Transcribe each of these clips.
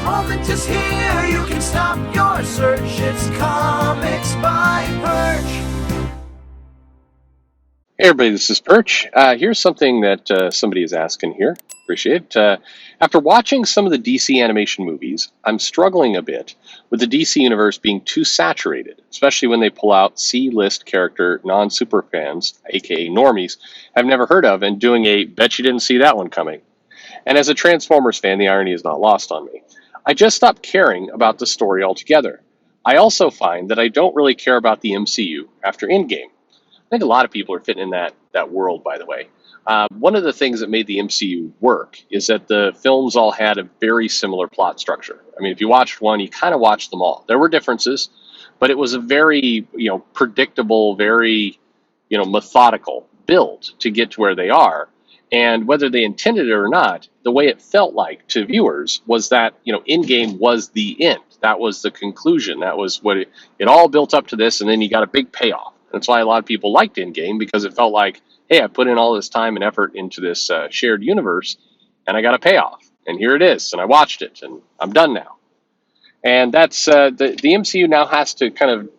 moment is here, you can stop your search. It's Comics by Perch. Hey everybody, this is Perch. Here's something that somebody is asking here. Appreciate it. After watching some of the DC animation movies, I'm struggling a bit with the DC universe being too saturated, especially when they pull out C-list character non-super fans, aka normies, I've never heard of, and doing a bet you didn't see that one coming. And as a Transformers fan, the irony is not lost on me. I just stopped caring about the story altogether. I also find that I don't really care about the MCU after Endgame. I think a lot of people are fitting in that world, by the way. One of the things that made the MCU work is that the films all had a very similar plot structure. I mean, if you watched one, you kind of watched them all. There were differences, but it was a very, predictable, very, methodical build to get to where they are. And whether they intended it or not, the way it felt like to viewers was that, Endgame was the end. That was the conclusion. That was what it all built up to this, and then you got a big payoff. That's why a lot of people liked Endgame, because it felt like, hey, I put in all this time and effort into this shared universe, and I got a payoff. And here it is, and I watched it, and I'm done now. And that's the MCU now has to kind of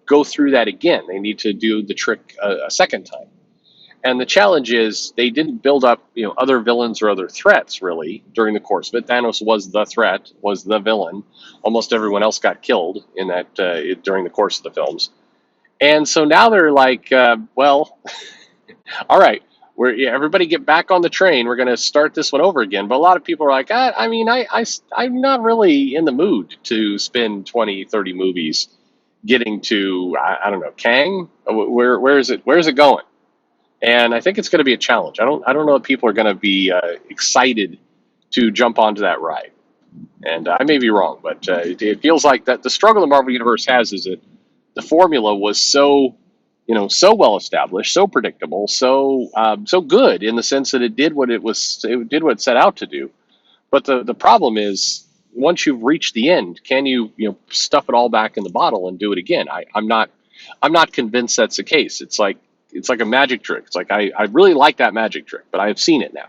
go through that again. They need to do the trick a second time. And the challenge is they didn't build up, other villains or other threats really during the course of it. Thanos was the threat, was the villain. Almost everyone else got killed in that during the course of the films. And so now they're like, well, all right, everybody get back on the train. We're going to start this one over again. But a lot of people are like, I'm not really in the mood to spend 20, 30 movies getting to, I don't know, Kang. Where is it? Where's it going? And I think it's going to be a challenge. I don't know if people are going to be excited to jump onto that ride. And I may be wrong, but it feels like that the struggle the Marvel Universe has is that the formula was so well established, so predictable, so good in the sense that it did what it set out to do. But the problem is, once you've reached the end, can you stuff it all back in the bottle and do it again? I'm not convinced that's the case. It's like a magic trick. It's like I really like that magic trick, but I've seen it now.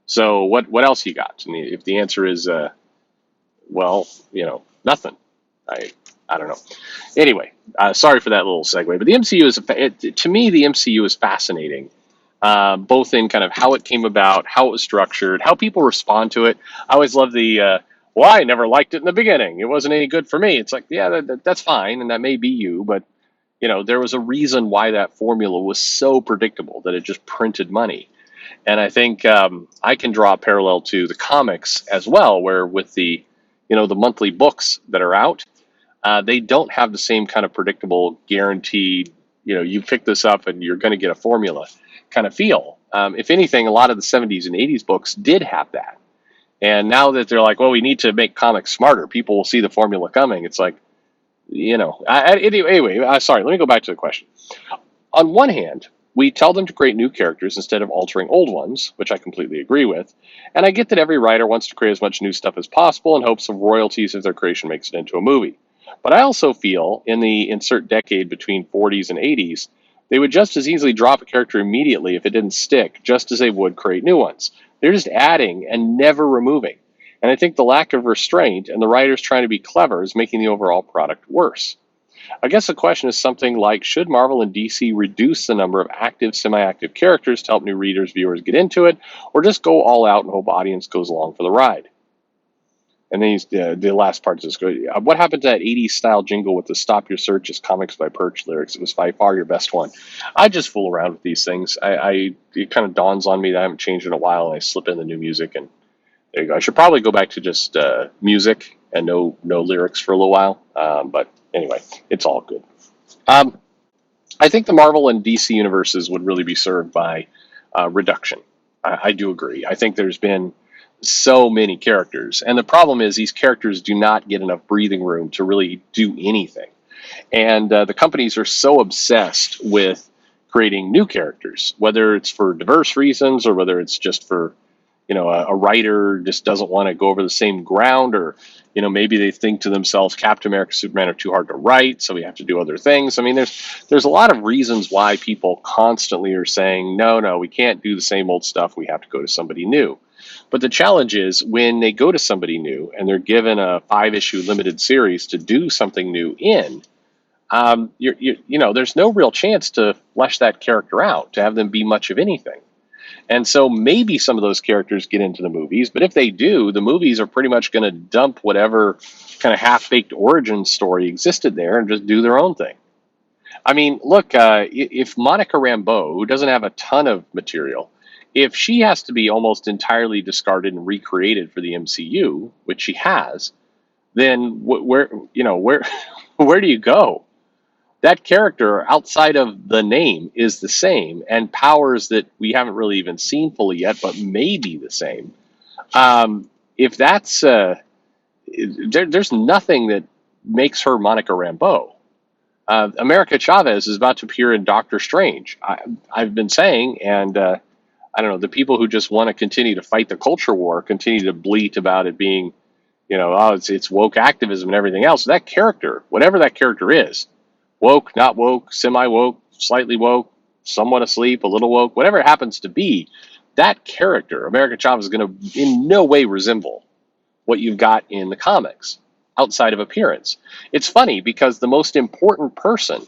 So what else you got? I mean, if the answer is nothing. I don't know. Anyway, sorry for that little segue. But the MCU to me, the MCU is fascinating, both in kind of how it came about, how it was structured, how people respond to it. I always love well, I never liked it in the beginning. It wasn't any good for me. It's like, yeah, that's fine, and that may be you, but there was a reason why that formula was so predictable that it just printed money. And I think I can draw a parallel to the comics as well, where with the monthly books that are out, they don't have the same kind of predictable, guaranteed, you pick this up and you're going to get a formula kind of feel. If anything, a lot of the 70s and 80s books did have that. And now that they're like, well, we need to make comics smarter, people will see the formula coming. It's like, anyway, sorry, let me go back to the question. On one hand, we tell them to create new characters instead of altering old ones, which I completely agree with. And I get that every writer wants to create as much new stuff as possible in hopes of royalties if their creation makes it into a movie. But I also feel in the insert decade between 40s and 80s, they would just as easily drop a character immediately if it didn't stick, just as they would create new ones. They're just adding and never removing. And I think the lack of restraint and the writers trying to be clever is making the overall product worse. I guess the question is something like, should Marvel and DC reduce the number of active, semi-active characters to help new readers, viewers get into it, or just go all out and hope audience goes along for the ride? And then the last part is this. What happened to that 80s style jingle with the "Stop Your Search" is Comics by Perch lyrics? It was by far your best one. I just fool around with these things. It kind of dawns on me that I haven't changed in a while, and I slip in the new music, and there you go. I should probably go back to just music and no lyrics for a little while. But anyway, it's all good. I think the Marvel and DC universes would really be served by reduction. I do agree. I think there's been so many characters, and the problem is these characters do not get enough breathing room to really do anything. And the companies are so obsessed with creating new characters, whether it's for diverse reasons or whether it's just for a writer just doesn't want to go over the same ground, or maybe they think to themselves, Captain America, Superman are too hard to write, so we have to do other things. I mean, there's a lot of reasons why people constantly are saying, no, we can't do the same old stuff. We have to go to somebody new. But the challenge is when they go to somebody new and they're given a 5 issue limited series to do something new in, there's no real chance to flesh that character out, to have them be much of anything. And so maybe some of those characters get into the movies, but if they do, the movies are pretty much going to dump whatever kind of half-baked origin story existed there and just do their own thing. I mean, look, if Monica Rambeau, who doesn't have a ton of material, if she has to be almost entirely discarded and recreated for the MCU, which she has, then where where do you go? That character outside of the name is the same, and powers that we haven't really even seen fully yet, but may be the same. If that's there's nothing that makes her Monica Rambeau. America Chavez is about to appear in Doctor Strange. I've been saying, and I don't know, the people who just want to continue to fight the culture war continue to bleat about it being, oh, it's woke activism and everything else. That character, whatever that character is, woke, not woke, semi woke, slightly woke, somewhat asleep, a little woke, whatever it happens to be, that character, America Chavez, is going to in no way resemble what you've got in the comics outside of appearance. It's funny because the most important person,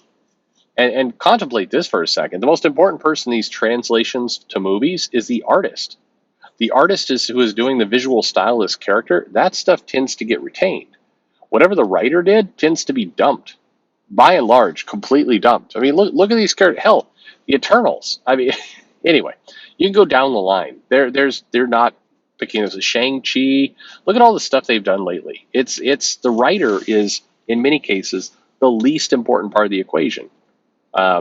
and contemplate this for a second, the most important person in these translations to movies is the artist. The artist is who is doing the visual style of this character. That stuff tends to get retained. Whatever the writer did tends to be dumped. By and large, completely dumped. I mean, look at these characters. Hell, the Eternals. I mean, anyway, you can go down the line. They're not picking as a Shang-Chi. Look at all the stuff they've done lately. It's the writer is in many cases the least important part of the equation,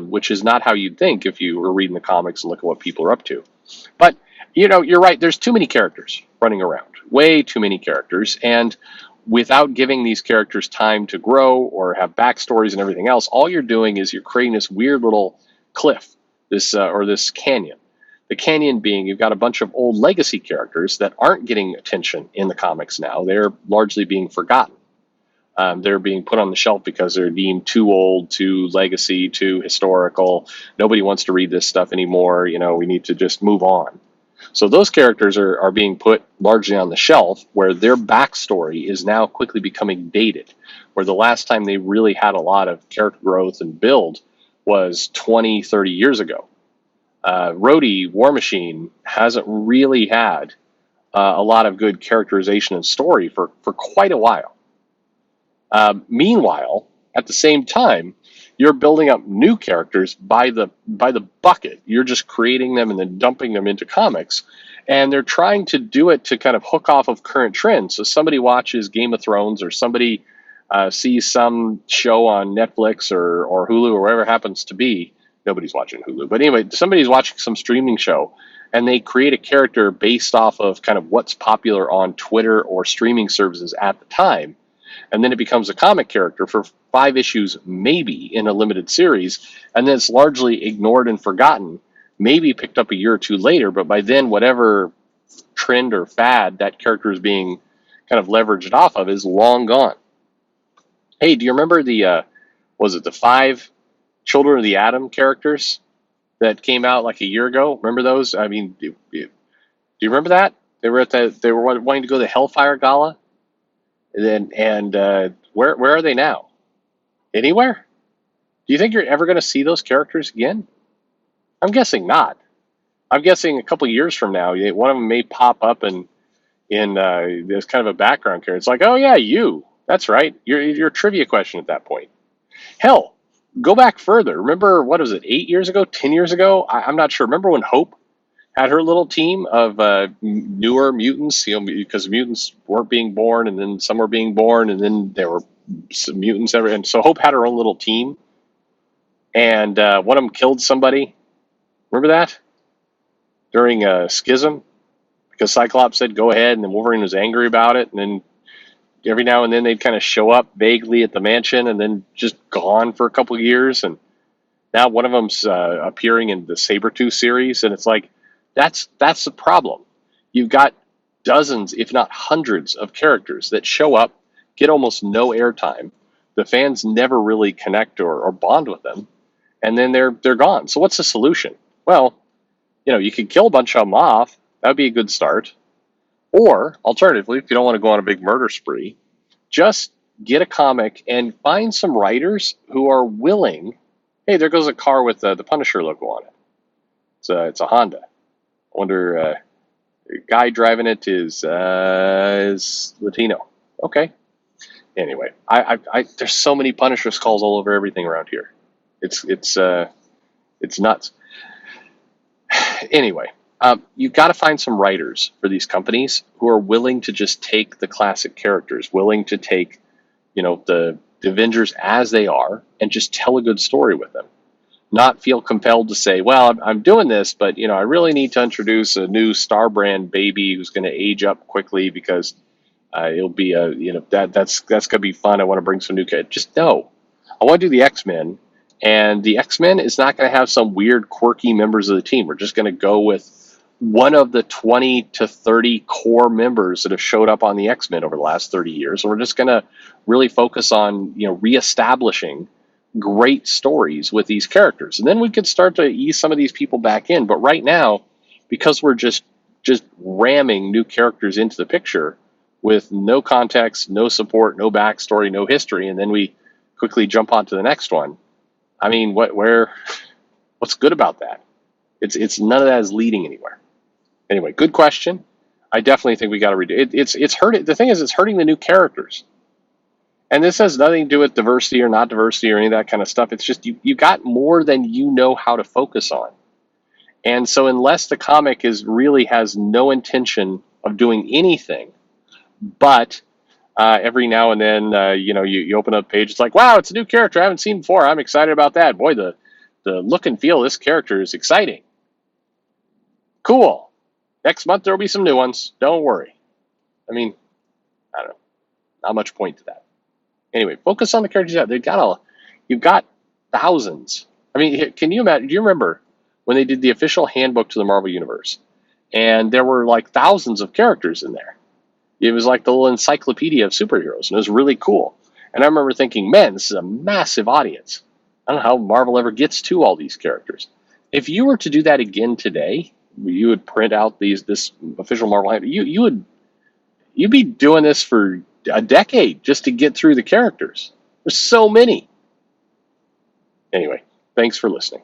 which is not how you'd think if you were reading the comics and look at what people are up to. But you're right. There's too many characters running around. Way too many characters, and without giving these characters time to grow or have backstories and everything else, all you're doing is you're creating this weird little cliff, this canyon. The canyon being you've got a bunch of old legacy characters that aren't getting attention in the comics now. They're largely being forgotten. They're being put on the shelf because they're deemed too old, too legacy, too historical. Nobody wants to read this stuff anymore. We need to just move on. So those characters are being put largely on the shelf, where their backstory is now quickly becoming dated, where the last time they really had a lot of character growth and build was 20, 30 years ago. Rhodey, War Machine, hasn't really had a lot of good characterization and story for quite a while. Meanwhile, at the same time, you're building up new characters by the bucket. You're just creating them and then dumping them into comics, and they're trying to do it to kind of hook off of current trends. So somebody watches Game of Thrones, or somebody sees some show on Netflix or Hulu or wherever it happens to be. Nobody's watching Hulu, but anyway, somebody's watching some streaming show, and they create a character based off of kind of what's popular on Twitter or streaming services at the time. And then it becomes a comic character for 5 issues, maybe in a limited series, and then it's largely ignored and forgotten, maybe picked up a year or two later, but by then whatever trend or fad that character is being kind of leveraged off of is long gone. Hey, do you remember the 5 Children of the Atom characters that came out like a year ago? Remember those? I mean, do you remember that? They were wanting to go to the Hellfire Gala. And where are they now? Anywhere? Do you think you're ever going to see those characters again? I'm guessing not. I'm guessing a couple of years from now, one of them may pop up in there's kind of a background character. It's like, oh yeah, that's right. You're a trivia question at that point. Hell, go back further. Remember, what was it, 8 years ago, 10 years ago? I'm not sure. Remember when Hope had her little team of newer mutants, because mutants weren't being born, and then some were being born, and then there were some mutants. And so Hope had her own little team, and one of them killed somebody. Remember that? During a schism, because Cyclops said, go ahead, and then Wolverine was angry about it, and then every now and then they'd kind of show up vaguely at the mansion, and then just gone for a couple of years, and now one of them's appearing in the Sabretooth series, and it's like, that's the problem. You've got dozens, if not hundreds, of characters that show up, get almost no airtime. The fans never really connect or bond with them, and then they're gone. So what's the solution? Well, you could kill a bunch of them off. That would be a good start. Or alternatively, if you don't want to go on a big murder spree, just get a comic and find some writers who are willing. Hey, there goes a car with the Punisher logo on it. It's a Honda. I wonder, the guy driving it is Latino. Okay. Anyway, I there's so many Punisher skulls all over everything around here. It's nuts. Anyway, you've got to find some writers for these companies who are willing to just take the classic characters, willing to take, the Avengers as they are, and just tell a good story with them. Not feel compelled to say, well, I'm doing this, but I really need to introduce a new Star Brand baby who's going to age up quickly because it'll be that's going to be fun. I want to bring some new kids. Just no. I want to do the X-Men, and the X-Men is not going to have some weird, quirky members of the team. We're just going to go with one of the 20 to 30 core members that have showed up on the X-Men over the last 30 years. And we're just going to really focus on, reestablishing great stories with these characters. And then we could start to ease some of these people back in. But right now, because we're just ramming new characters into the picture with no context, no support, no backstory, no history, and then we quickly jump on to the next one. I mean, what's good about that? It's none of that is leading anywhere. Anyway, good question. I definitely think we got to redo it. It's hurting. The thing is, it's hurting the new characters. And this has nothing to do with diversity or not diversity or any of that kind of stuff. It's just you got more than you know how to focus on. And so unless the comic really has no intention of doing anything, but every now and then, you open up a page, it's like, wow, it's a new character I haven't seen before. I'm excited about that. Boy, the look and feel of this character is exciting. Cool. Next month there will be some new ones. Don't worry. I mean, I don't know. Not much point to that. Anyway, focus on the characters you have. You've got thousands. I mean, can you imagine? Do you remember when they did the official handbook to the Marvel Universe? And there were like thousands of characters in there. It was like the little encyclopedia of superheroes, and it was really cool. And I remember thinking, man, this is a massive audience. I don't know how Marvel ever gets to all these characters. If you were to do that again today, you would print out this official Marvel handbook. You'd be doing this for a decade just to get through the characters. There's so many. Anyway, thanks for listening.